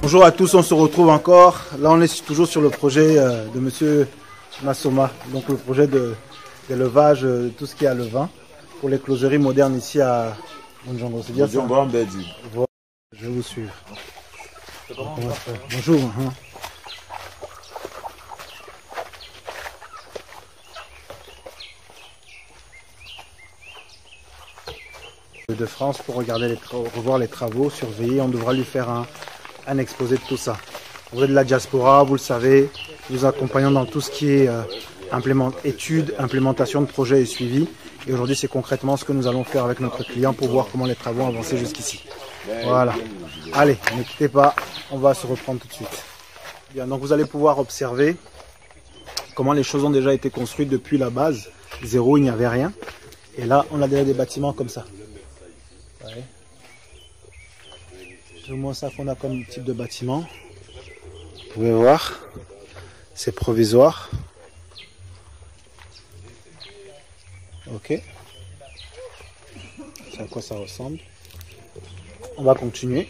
Bonjour à tous, on se retrouve encore. Là, on est toujours sur le projet de Monsieur Massoma, donc le projet d'élevage de tout ce qui est à levain pour les closeries modernes ici à Bonjongo. C'est bien ça? Voilà, je vais vous suivre. Bonjour. De France pour regarder revoir les travaux, surveiller. On devra lui faire un exposé de tout ça. Vous êtes de la diaspora, vous le savez, nous accompagnons dans tout ce qui est études, implémentation de projets et suivi. Et aujourd'hui, c'est concrètement ce que nous allons faire avec notre client pour voir comment les travaux ont avancé jusqu'ici. Voilà. Allez, ne quittez pas, on va se reprendre tout de suite. Bien, donc vous allez pouvoir observer comment les choses ont déjà été construites depuis la base. Zéro, il n'y avait rien. Et là, on a déjà des bâtiments comme ça. Ouais. C'est au moins ça qu'on a comme type de bâtiment. Vous pouvez voir, c'est provisoire. Ok. C'est à quoi ça ressemble. On va continuer.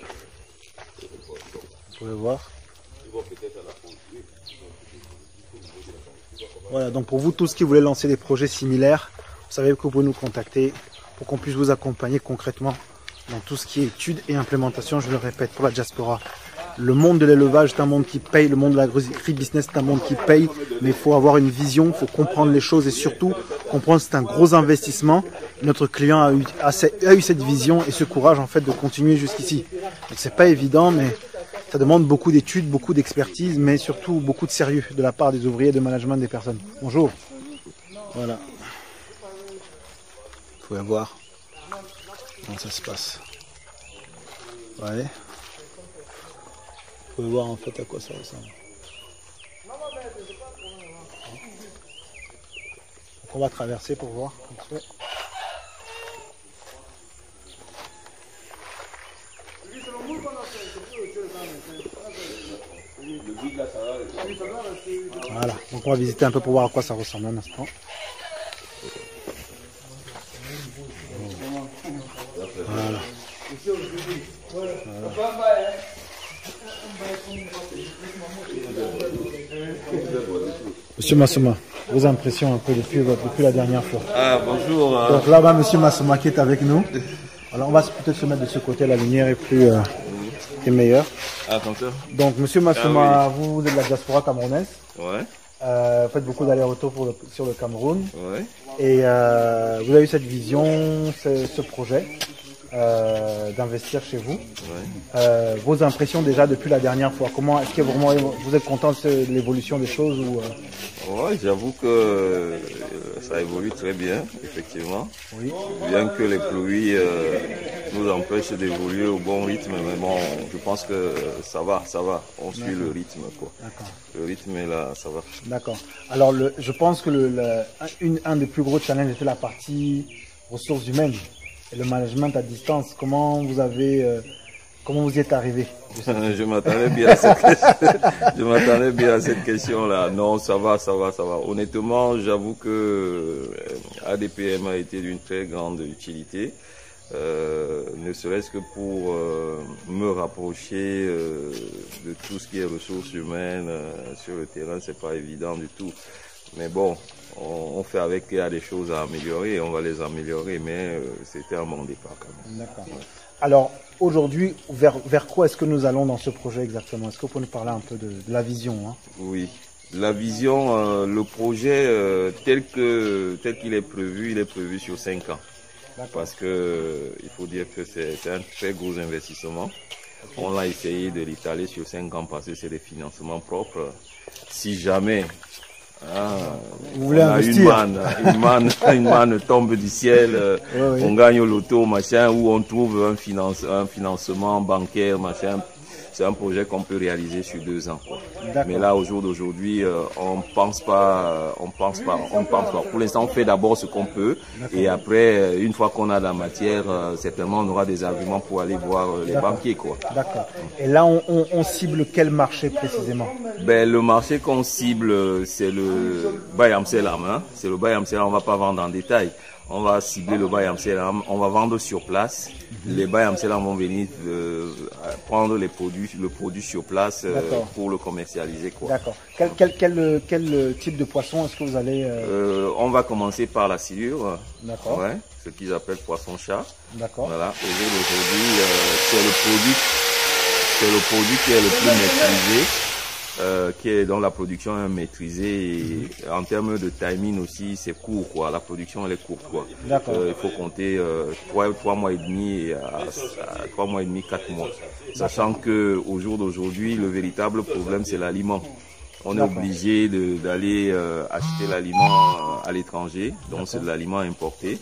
Vous pouvez voir. Voilà, donc pour vous tous qui voulez lancer des projets similaires, vous savez que vous pouvez nous contacter pour qu'on puisse vous accompagner concrètement dans tout ce qui est études et implémentation. Je le répète, pour la diaspora, le monde de l'élevage est un monde qui paye, le monde de l'agri-business est un monde qui paye, mais il faut avoir une vision, il faut comprendre les choses et surtout comprendre que c'est un gros investissement. Notre client a eu cette vision et ce courage en fait de continuer jusqu'ici. C'est pas évident, mais ça demande beaucoup d'études, beaucoup d'expertise, mais surtout beaucoup de sérieux de la part des ouvriers, de management des personnes. Bonjour. Voilà. Vous pouvez voir comment ça se passe. Ouais. Vous pouvez voir en fait à quoi ça ressemble. Donc on va traverser pour voir. Voilà, donc on va visiter un peu pour voir à quoi ça ressemble un instant. Voilà. Monsieur Massoma, vos impressions un peu depuis la dernière fois. Ah, bonjour. Donc là-bas, Monsieur Massoma qui est avec nous. Alors on va peut-être se mettre de ce côté, la lumière est plus est meilleure. Ah, comme ça. Donc Monsieur Massoma, Ah, oui. vous êtes de la diaspora camerounaise. Ouais. Vous faites beaucoup d'allers-retours sur le Cameroun. Ouais. Et vous avez eu cette vision, ce projet d'investir chez vous. Ouais. Vos impressions déjà depuis la dernière fois. Comment est-ce que vraiment vous êtes content de l'évolution des choses ou Ouais, j'avoue que ça évolue très bien, effectivement. Oui. Bien que les pluies nous empêchent d'évoluer au bon rythme, mais bon, je pense que ça va. On suit le rythme, quoi. D'accord. Le rythme est là, ça va. D'accord. Alors, je pense que un des plus gros challenges était la partie ressources humaines et le management à distance. Comment vous y êtes arrivé? Je m'attendais bien à cette question. Je m'attendais bien à cette question-là. Non, ça va. Honnêtement, j'avoue que ADPM a été d'une très grande utilité. Ne serait-ce que pour me rapprocher de tout ce qui est ressources humaines sur le terrain, c'est pas évident du tout. Mais bon, on fait avec, il y a des choses à améliorer, on va les améliorer, mais c'était un bon départ quand même. D'accord. Ouais. Alors aujourd'hui, vers quoi est-ce que nous allons dans ce projet exactement? Est-ce que vous pouvez nous parler un peu de la vision, hein? Oui. La vision, le projet tel qu'il est prévu, il est prévu sur 5 ans. Parce que il faut dire que c'est un très gros investissement. Okay. On a essayé de l'étaler sur 5 ans parce que c'est des financements propres. Si jamais vous voulez investir, une manne tombe du ciel, oui. On gagne au loto, machin, ou on trouve un financement bancaire, machin. C'est un projet qu'on peut réaliser sur 2 ans, quoi. Mais là, au jour d'aujourd'hui, on pense pas. Pour l'instant, on fait d'abord ce qu'on peut. Et après, une fois qu'on a la matière, certainement, on aura des arguments pour aller voir les banquiers, quoi. D'accord. Et là, on cible quel marché précisément? Ben, le marché qu'on cible, c'est le Bayam Selam, hein. C'est le Bayam Selam, on va pas vendre en détail. on va cibler le Baye Amsterdam, on va vendre sur place. Les Baye Amsterdam vont venir prendre le produit sur place pour le commercialiser, quoi. D'accord. Quel type de poisson est-ce que vous allez... On va commencer par la silure. D'accord. Ouais, ce qu'ils appellent poisson-chat. D'accord. Voilà. Aujourd'hui, c'est le produit qui est le plus maîtrisé. Dont la production est maîtrisée et en termes de timing aussi c'est court, quoi. La production elle est courte, quoi. Il faut compter 3 mois et demi à 3 mois et demi, 4 mois. Sachant que au jour d'aujourd'hui le véritable problème c'est l'aliment. On est obligé d'aller acheter l'aliment à l'étranger, donc c'est de l'aliment importé.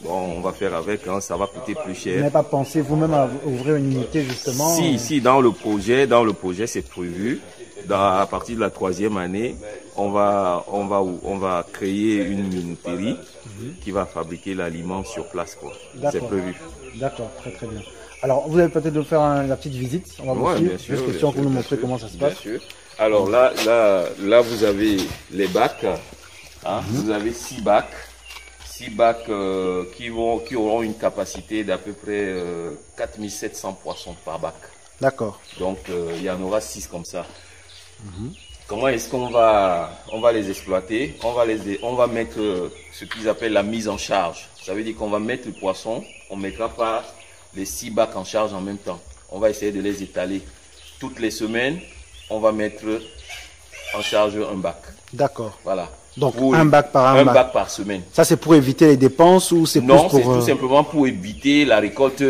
Bon, on va faire avec, hein, ça va coûter plus cher. Vous n'avez pas pensé vous-même à ouvrir une unité justement? Si, dans le projet c'est prévu. À partir de la 3e année, on va créer une minuterie qui va fabriquer l'aliment sur place, quoi. C'est prévu. D'accord, très très bien. Alors, vous allez peut-être nous faire la petite visite. On va vous suivre. Juste question pour nous montrer comment ça se passe. Bien sûr. Alors là, vous avez les bacs. Hein, vous avez 6 bacs. 6 bacs qui auront une capacité d'à peu près 4700 poissons par bac. D'accord. Donc il y en aura 6 comme ça. Comment est-ce qu'on va les exploiter? On va mettre ce qu'ils appellent la mise en charge. Ça veut dire qu'on va mettre le poisson, on ne mettra pas les 6 bacs en charge en même temps. On va essayer de les étaler. Toutes les semaines, on va mettre en charge un bac. D'accord. Voilà. Donc un bac par un bac par semaine. Ça c'est pour éviter les dépenses ou c'est plus pour... Non, c'est tout simplement pour éviter la récolte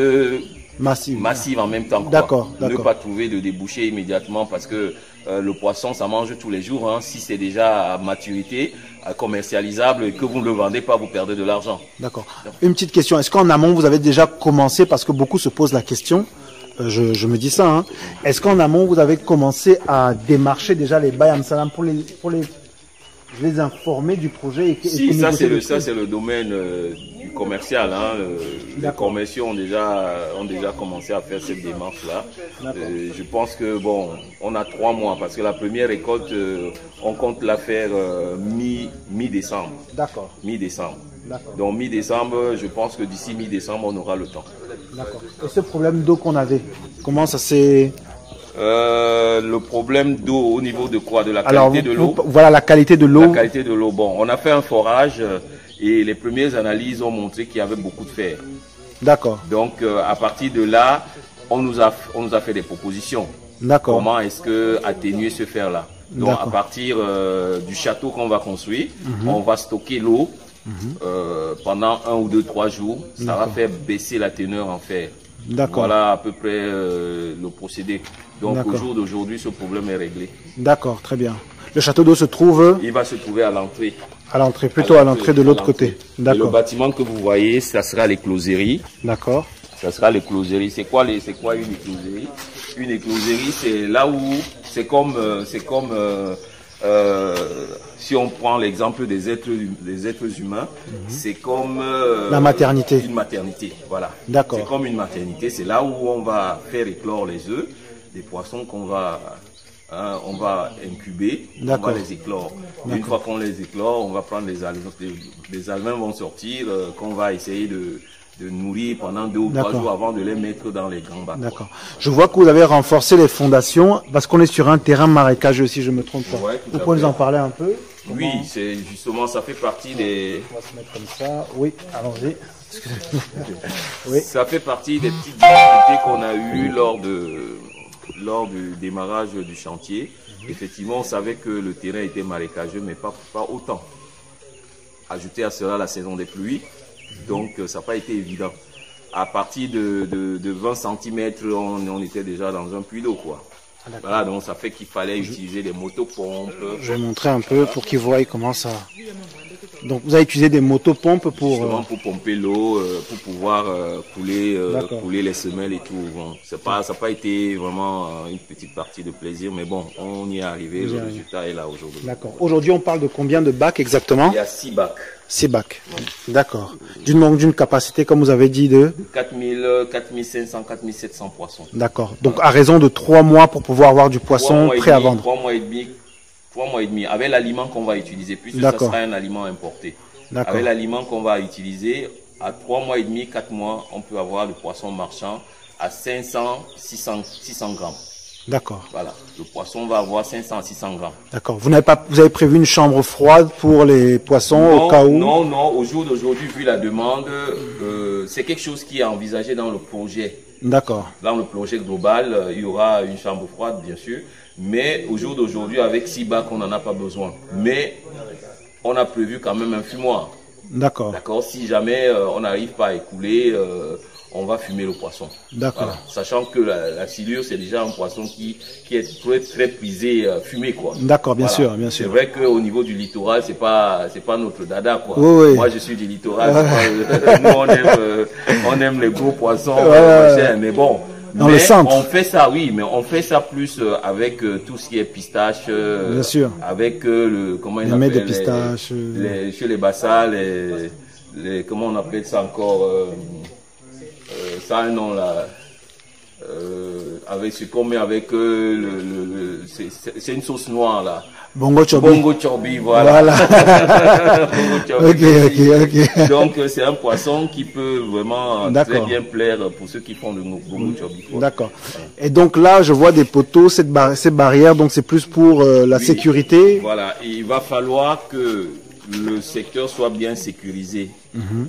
massive en même temps. D'accord. Ne pas trouver de débouchés immédiatement parce que le poisson ça mange tous les jours. Hein. Si c'est déjà à maturité, commercialisable et que vous ne le vendez pas, vous perdez de l'argent. D'accord. Une petite question. Est-ce qu'en amont vous avez déjà commencé, parce que beaucoup se posent la question, je me dis ça, hein. Est-ce qu'en amont vous avez commencé à démarcher déjà les Baye Amsterdam pour les informer du projet Si, ça c'est le domaine du commercial. Hein. Les commerciaux ont déjà commencé à faire cette démarche-là. Je pense que bon, on a 3 mois parce que la première récolte, on compte la faire mi-décembre. D'accord. Mi-décembre. Donc mi-décembre, je pense que d'ici mi-décembre, on aura le temps. D'accord. Et ce problème d'eau qu'on avait, comment ça s'est... le problème d'eau au niveau de quoi? De la qualité de l'eau. Voilà la qualité de l'eau. La qualité de l'eau. Bon, on a fait un forage et les premières analyses ont montré qu'il y avait beaucoup de fer. D'accord. Donc à partir de là, on nous a fait des propositions. D'accord. Comment est-ce que atténuer ce fer-là? Donc à partir du château qu'on va construire, on va stocker l'eau pendant 1 ou 2, 3 jours. Ça va faire baisser la teneur en fer. Voilà à peu près le procédé. Donc au jour d'aujourd'hui, ce problème est réglé. D'accord, très bien. Le château d'eau se trouve... Il va se trouver à l'entrée. À l'entrée, plutôt à l'entrée de l'autre côté. D'accord. Le bâtiment que vous voyez, ça sera l'éclosserie. D'accord. Ça sera l'éclosserie. C'est quoi une éclosserie? Une éclosserie, c'est là où c'est comme si on prend l'exemple des êtres humains, c'est comme la maternité. Une maternité, voilà. D'accord. C'est comme une maternité. C'est là où on va faire éclore les œufs des poissons qu'on va on va incuber, on va les éclore. Une fois qu'on les éclore, on va prendre les alevins. Les alevins vont sortir, qu'on va essayer de nourrir pendant 2 ou 3 jours avant de les mettre dans les grands bacs. D'accord. Je vois que vous avez renforcé les fondations parce qu'on est sur un terrain marécageux, si je ne me trompe pas. Ouais, vous pouvez nous en parler un peu? Oui, c'est justement, ça fait partie des... On va se mettre comme ça. Oui, allons-y. Oui. Ça fait partie des petites difficultés qu'on a eues lors du démarrage du chantier. Effectivement, on savait que le terrain était marécageux, mais pas autant. Ajouter à cela la saison des pluies, donc ça n'a pas été évident. À partir de 20 cm, on était déjà dans un puits d'eau, quoi. Voilà, donc ça fait qu'il fallait utiliser des motopompes. Je vais montrer un peu pour qu'ils voient comment ça... Donc vous avez utilisé des motopompes pour... Justement pour pomper l'eau, pour pouvoir couler les semelles et tout. Bon, ça n'a pas été vraiment une petite partie de plaisir, mais bon, on y est arrivé, le résultat est là aujourd'hui. D'accord. Aujourd'hui, on parle de combien de bacs exactement? Il y a 6 bacs. 6 bacs. D'accord. D'une capacité, comme vous avez dit, de 4500, 4700 poissons. D'accord. Donc à raison de 3 mois pour pouvoir avoir du poisson prêt à vendre. 3 mois et demi. 3 mois et demi, avec l'aliment qu'on va utiliser, puisque ça sera un aliment importé. Avec l'aliment qu'on va utiliser, à 3 mois et demi, 4 mois, on peut avoir le poisson marchand à 500, 600 grammes. D'accord. Voilà, le poisson va avoir 500 à 600 grammes. D'accord. Vous avez prévu une chambre froide pour les poissons non, au cas où? Non, au jour d'aujourd'hui, vu la demande, c'est quelque chose qui est envisagé dans le projet. D'accord. Dans le projet global, il y aura une chambre froide, bien sûr. Mais au jour d'aujourd'hui, avec 6 bacs, on n'en a pas besoin. Mais on a prévu quand même un fumoir. D'accord. D'accord. Si jamais on n'arrive pas à écouler, on va fumer le poisson. D'accord. Voilà. Sachant que la silure, c'est déjà un poisson qui est très, très prisé fumé, quoi. D'accord, bien Voilà. sûr, bien sûr. C'est vrai qu'au niveau du littoral, c'est pas notre dada, quoi. Oui, oui. Moi, je suis du littoral. Nous, on aime les gros poissons, mais bon. On fait ça, oui, mais on fait ça plus avec tout ce qui est pistache. Bien sûr. Avec comment ils appellent de pistache. Chez les bassas, comment on appelle ça encore ça a un nom là. Avec ce qu'on met avec c'est une sauce noire là. Bongo chobi. Bongo chobi, voilà. Bongo chobi. Ok. Donc c'est un poisson qui peut vraiment très bien plaire pour ceux qui font le bongo chobi. D'accord. Et donc là, je vois des poteaux, ces barrières, donc c'est plus pour la sécurité. Voilà. Et il va falloir que le secteur soit bien sécurisé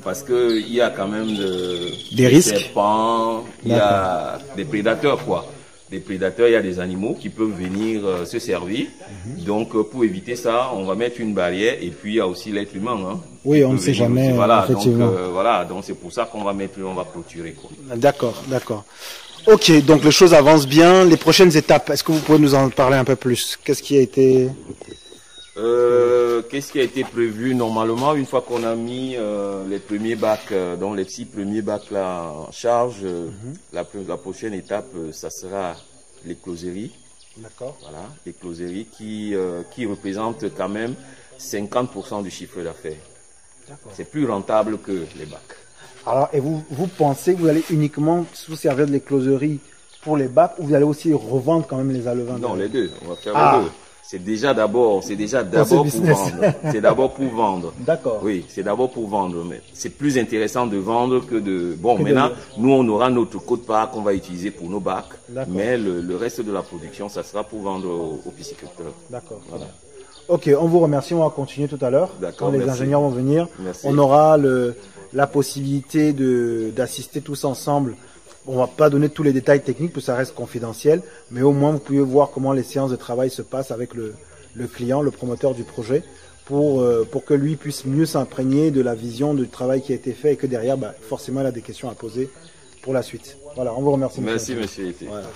parce que il y a quand même des risques, serpents, il y a des prédateurs quoi. Des prédateurs, il y a des animaux qui peuvent venir se servir. Donc pour éviter ça, on va mettre une barrière et puis il y a aussi l'être humain. Hein, oui, on ne sait jamais. Voilà, effectivement. Donc voilà, donc c'est pour ça qu'on va clôturer quoi. D'accord. Ok, donc les choses avancent bien. Les prochaines étapes, est-ce que vous pouvez nous en parler un peu plus? Qu'est-ce qui a été prévu normalement une fois qu'on a mis les premiers bacs, donc les 6 premiers bacs là en charge, la prochaine étape, ça sera les closeries. D'accord. Voilà, les closeries qui représentent quand même 50% du chiffre d'affaires. C'est plus rentable que les bacs. Alors, et vous pensez que vous allez uniquement vous servir de les closeries pour les bacs ou vous allez aussi revendre quand même les alevins? Non, les deux. On va faire les deux. C'est déjà d'abord pour vendre. C'est d'abord pour vendre. D'accord. Oui, c'est d'abord pour vendre. Mais c'est plus intéressant de vendre que de... Bon, maintenant, nous, on aura notre quote-part qu'on va utiliser pour nos bacs. Mais le reste de la production, ça sera pour vendre aux pisciculteurs. D'accord. Voilà. Ok, on vous remercie. On va continuer tout à l'heure. D'accord. Quand les ingénieurs vont venir, on aura la possibilité d'assister tous ensemble. On va pas donner tous les détails techniques, parce que ça reste confidentiel, mais au moins vous pouvez voir comment les séances de travail se passent avec le client, le promoteur du projet, pour que lui puisse mieux s'imprégner de la vision du travail qui a été fait et que derrière, forcément, il a des questions à poser pour la suite. Voilà, on vous remercie. Merci, monsieur. Voilà.